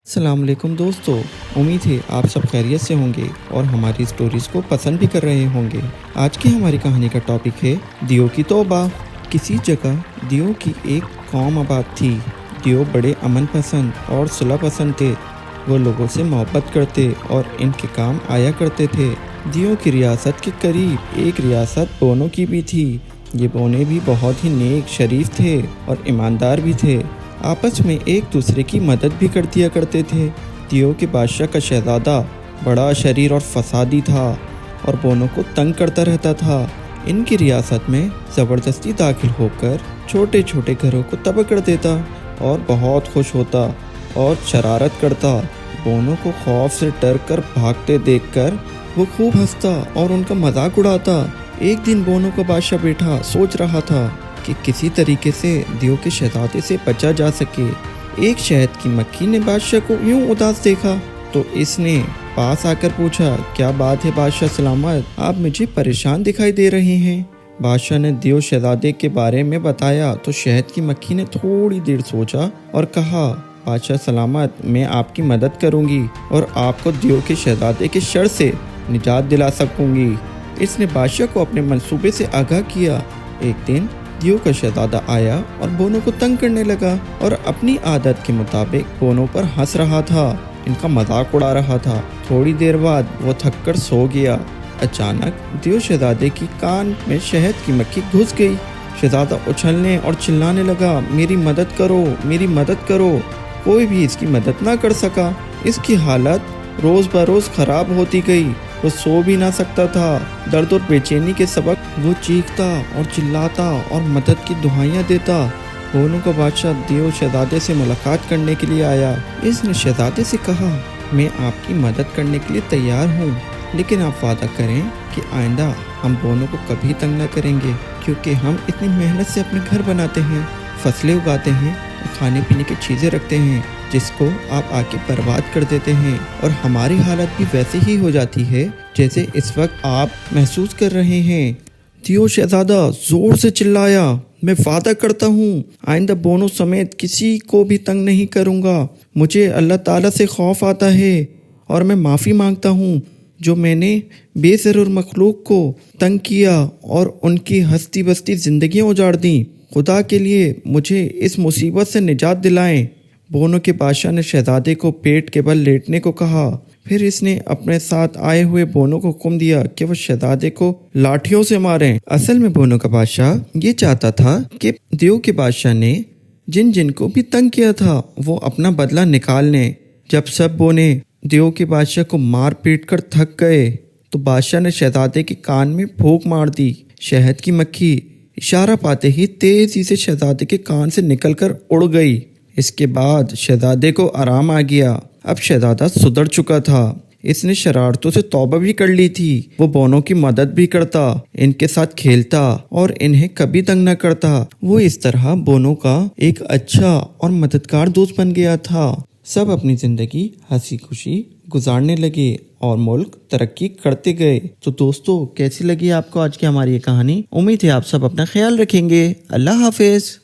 السلام علیکم دوستو، امید ہے آپ سب خیریت سے ہوں گے اور ہماری سٹوریز کو پسند بھی کر رہے ہوں گے۔ آج کی ہماری کہانی کا ٹاپک ہے دیو کی توبہ۔ کسی جگہ دیو کی ایک قوم آباد تھی۔ دیو بڑے امن پسند اور صلح پسند تھے۔ وہ لوگوں سے محبت کرتے اور ان کے کام آیا کرتے تھے۔ دیو کی ریاست کے قریب ایک ریاست بونو کی بھی تھی۔ یہ بونے بھی بہت ہی نیک، شریف تھے اور ایماندار بھی تھے۔ آپس میں ایک دوسرے کی مدد بھی کر دیا کرتے تھے۔ دیو کے بادشاہ کا شہزادہ بڑا شریر اور فسادی تھا اور بونو کو تنگ کرتا رہتا تھا۔ ان کی ریاست میں زبردستی داخل ہو کر چھوٹے چھوٹے گھروں کو تباہ کر دیتا اور بہت خوش ہوتا اور شرارت کرتا۔ بونو کو خوف سے ڈر کر بھاگتے دیکھ کر وہ خوب ہنستا اور ان کا مذاق اڑاتا۔ ایک دن بونو کا بادشاہ بیٹھا سوچ رہا تھا کہ کسی طریقے سے دیو کے شہزادے سے بچا جا سکے۔ ایک شہد کی مکھی نے بادشاہ کو یوں اداس دیکھا تو اس نے پاس آ کر پوچھا، کیا بات ہے بادشاہ سلامت، آپ مجھے پریشان دکھائی دے رہے ہیں؟ بادشاہ نے دیو شہزادے کے بارے میں بتایا تو شہد کی مکھی نے تھوڑی دیر سوچا اور کہا، بادشاہ سلامت، میں آپ کی مدد کروں گی اور آپ کو دیو کے شہزادے کے شر سے نجات دلا سکوں گی۔ اس نے بادشاہ کو اپنے منصوبے سے آگاہ کیا۔ ایک دن دیو کا شہزادہ آیا اور بونو کو تنگ کرنے لگا اور اپنی عادت کے مطابق بونو پر ہنس رہا تھا، ان کا مذاق اڑا رہا تھا۔ تھوڑی دیر بعد وہ تھک کر سو گیا۔ اچانک دیو شہزادے کی کان میں شہد کی مکھی گھس گئی۔ شہزادہ اچھلنے اور چلانے لگا، میری مدد کرو، میری مدد کرو۔ کوئی بھی اس کی مدد نہ کر سکا۔ اس کی حالت روز بروز خراب ہوتی گئی۔ وہ سو بھی نہ سکتا تھا۔ درد اور بے چینی کے سبب وہ چیختا اور چلاتا اور مدد کی دعائیاں دیتا۔ بونو کا بادشاہ دیو شہزادے سے ملاقات کرنے کے لیے آیا۔ اس نے شہزادے سے کہا، میں آپ کی مدد کرنے کے لیے تیار ہوں، لیکن آپ وعدہ کریں کہ آئندہ ہم بونو کو کبھی تنگ نہ کریں گے، کیونکہ ہم اتنی محنت سے اپنے گھر بناتے ہیں، فصلیں اگاتے ہیں اور کھانے پینے کی چیزیں رکھتے ہیں، جس کو آپ آ کے برباد کر دیتے ہیں، اور ہماری حالت بھی ویسے ہی ہو جاتی ہے جیسے اس وقت آپ محسوس کر رہے ہیں۔ دیو شہزادہ زور سے چلایا، میں وعدہ کرتا ہوں آئندہ بونو سمیت کسی کو بھی تنگ نہیں کروں گا۔ مجھے اللہ تعالیٰ سے خوف آتا ہے اور میں معافی مانگتا ہوں جو میں نے بے ضرور مخلوق کو تنگ کیا اور ان کی ہستی بستی زندگیاں اجاڑ دیں۔ خدا کے لیے مجھے اس مصیبت سے نجات دلائیں۔ بونو کے بادشاہ نے شہزادے کو پیٹ کے بل لیٹنے کو کہا۔ پھر اس نے اپنے ساتھ آئے ہوئے بونو کو حکم دیا کہ وہ شہزادے کو لاٹھیوں سے ماریں۔ اصل میں بونو کا بادشاہ یہ چاہتا تھا کہ دیو کے بادشاہ نے جن جن کو بھی تنگ کیا تھا وہ اپنا بدلہ نکال لیں۔ جب سب بونے دیو کے بادشاہ کو مار پیٹ کر تھک گئے تو بادشاہ نے شہزادے کے کان میں پھونک مار دی۔ شہد کی مکھی اشارہ پاتے ہی تیزی سے شہزادے کے کان سے نکل کر اڑ گئی۔ اس کے بعد شہزادے کو آرام آ گیا۔ اب شہزادہ سدھر چکا تھا۔ اس نے شرارتوں سے توبہ بھی کر لی تھی۔ وہ بونو کی مدد بھی کرتا، ان کے ساتھ کھیلتا اور انہیں کبھی تنگ نہ کرتا۔ وہ اس طرح بونو کا ایک اچھا اور مددگار دوست بن گیا تھا۔ سب اپنی زندگی ہنسی خوشی گزارنے لگے اور ملک ترقی کرتے گئے۔ تو دوستو، کیسی لگی آپ کو آج کی ہماری یہ کہانی؟ امید ہے آپ سب اپنا خیال رکھیں گے۔ اللہ حافظ۔